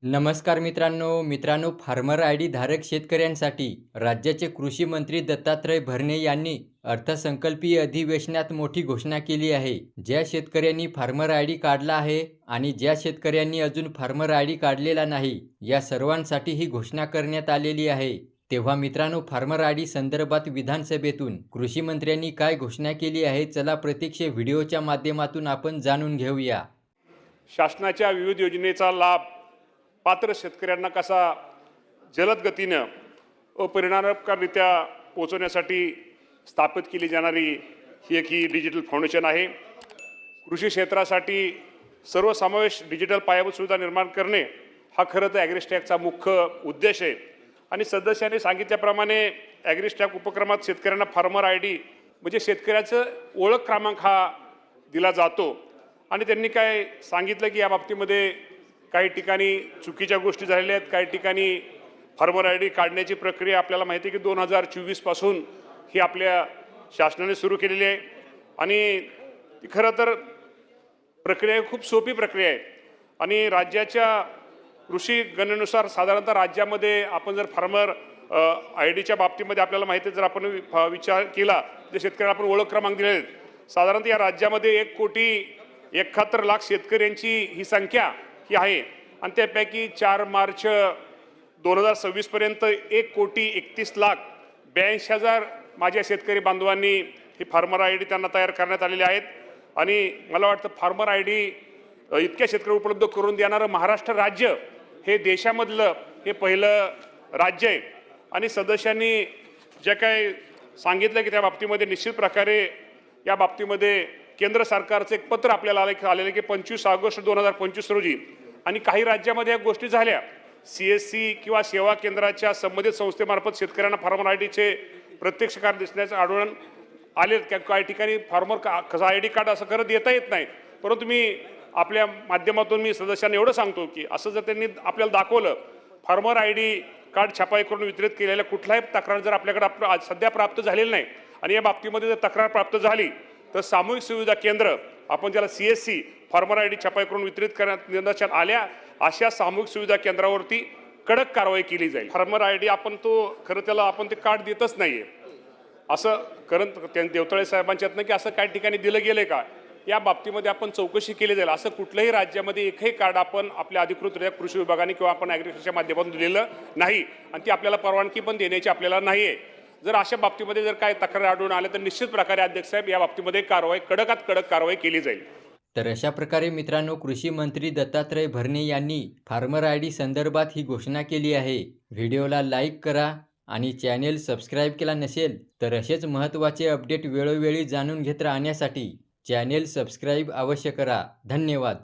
नमस्कार मित्रांनो farmer I D धारक शेतकऱ्यांसाठी राज्याचे कृषी मंत्री दत्तात्रय भरणे यांनी अर्थसंकल्पीय अधिवेशनात मोठी घोषणा केली आहे। ज्या शेतकऱ्यांनी फार्मर आय डी काढला आहे आणि ज्या शेतकऱ्यांनी अजून फार्मर आय डी काढलेला नाही, या सर्वांसाठी ही घोषणा करण्यात आलेली आहे। तेव्हा मित्रांनो, फार्मर आय डी संदर्भात विधानसभेतून कृषी मंत्र्यांनी काय घोषणा केली आहे, चला प्रत्यक्ष व्हिडिओच्या माध्यमातून आपण जाणून घेऊया। शासनाच्या विविध योजनेचा लाभ पात्र शेतकऱ्यांना कसा जलद गतीनं परिणामकाररित्या पोहोचवण्यासाठी स्थापित केली जाणारी ही डिजिटल फाउंडेशन आहे। कृषी क्षेत्रासाठी सर्वसमावेश डिजिटल पायाभूत सुविधा निर्माण करणे हा खरं तर ॲग्रिस्टॅकचा मुख्य उद्देश आहे। आणि सदस्यांनी सांगितल्याप्रमाणे ॲग्रिस्टॅक उपक्रमात शेतकऱ्यांना फार्मर आय डी म्हणजे शेतकऱ्याचं ओळख क्रमांक हा दिला जातो। आणि त्यांनी काय सांगितलं की या बाबतीमध्ये काही ठिकाणी चुकीच्या गोष्टी झालेल्या आहेत, काही ठिकाणी फार्मर आय डी काढण्याची प्रक्रिया आपल्याला माहिती आहे की 2024 पासून ही आपल्या शासनाने सुरू केलेली आहे। आणि ती खरं तर प्रक्रिया खूप सोपी प्रक्रिया आहे। आणि राज्याच्या कृषी गणनेनुसार साधारणतः राज्यामध्ये आपण जर फार्मर आय डीच्या बाबतीमध्ये आपल्याला माहिती आहे, जर आपण विचार केला जे शेतकऱ्यांना आपण ओळख क्रमांक दिलेले आहेत, साधारणतः या राज्यामध्ये 1,71,00,000 शेतकऱ्यांची ही संख्या ही आहे। आणि त्यापैकी 4 मार्च 2026 पर्यंत 1,31,82,000 माझ्या शेतकरी बांधवांनी ही फार्मर आय डी त्यांना तयार करण्यात आलेली आहेत। आणि मला वाटतं फार्मर आय डी इतक्या शेतकरी उपलब्ध करून देणारं महाराष्ट्र राज्य हे देशामधलं हे पहिलं राज्य आहे। आणि सदस्यांनी जे काय सांगितलं की त्या बाबतीमध्ये निश्चित प्रकारे या बाबतीमध्ये केंद्र सरकारचं एक पत्र आपल्याला आलेलं की 25 ऑगस्ट 2025 रोजी। आणि काही राज्यामध्ये या गोष्टी झाल्या, CSC किंवा सेवा केंद्राच्या संबंधित संस्थेमार्फत शेतकऱ्यांना फार्मर आय डीचे प्रत्यक्ष कार्य दिसण्याचं आढळून आले। काही ठिकाणी फार्मर आय डी कार्ड असं करत येता येत नाही। परंतु मी आपल्या माध्यमातून मी सदस्यांना एवढं सांगतो की असं जर त्यांनी आपल्याला दाखवलं, फार्मर आय डी कार्ड छपाई करून वितरित केलेल्या कुठलाही तक्रार जर आपल्याकडे सध्या प्राप्त झालेली नाही आणि या बाबतीमध्ये जर तक्रार प्राप्त झाली तर सामूहिक सुविधा केंद्र, आपण ज्याला CSC फार्मर आय डी छपाई करून वितरित करण्यात निदर्शनास आल्या अशा सामूहिक सुविधा केंद्रावरती कडक कारवाई केली जाईल। फार्मर आय डी आपण खरं त्याला आपण ते कार्ड देतच नाहीये असं देवतळे साहेबांच्यातनं की असं काही ठिकाणी दिलं गेलं का, या बाबतीमध्ये आपण चौकशी केली जाईल। असं कुठल्याही राज्यामध्ये एकही कार्ड आपण आपल्या अधिकृत कृषी विभागाने किंवा आपण ॲग्रिकल्चरच्या माध्यमातून दिलेलं नाही आणि ती आपल्याला परवानगी पण देण्याची आपल्याला नाही आहे। जर अशा बाबतीमध्ये जर काय तक्रार आढळून आले तर निश्चित प्रकारे अध्यक्ष साहेब या बाबतीमध्ये कडक कारवाई केली जाईल। तर अशा प्रकारे मित्रांनो, कृषी मंत्री दत्तात्रय भरणे यांनी फार्मर आय डी संदर्भात ही घोषणा केली आहे। व्हिडिओला लाईक करा आणि चॅनेल सबस्क्राईब केला नसेल तर असेच महत्त्वाचे अपडेट वेळोवेळी जाणून घेत राहण्यासाठी चॅनेल सबस्क्राईब अवश्य करा। धन्यवाद।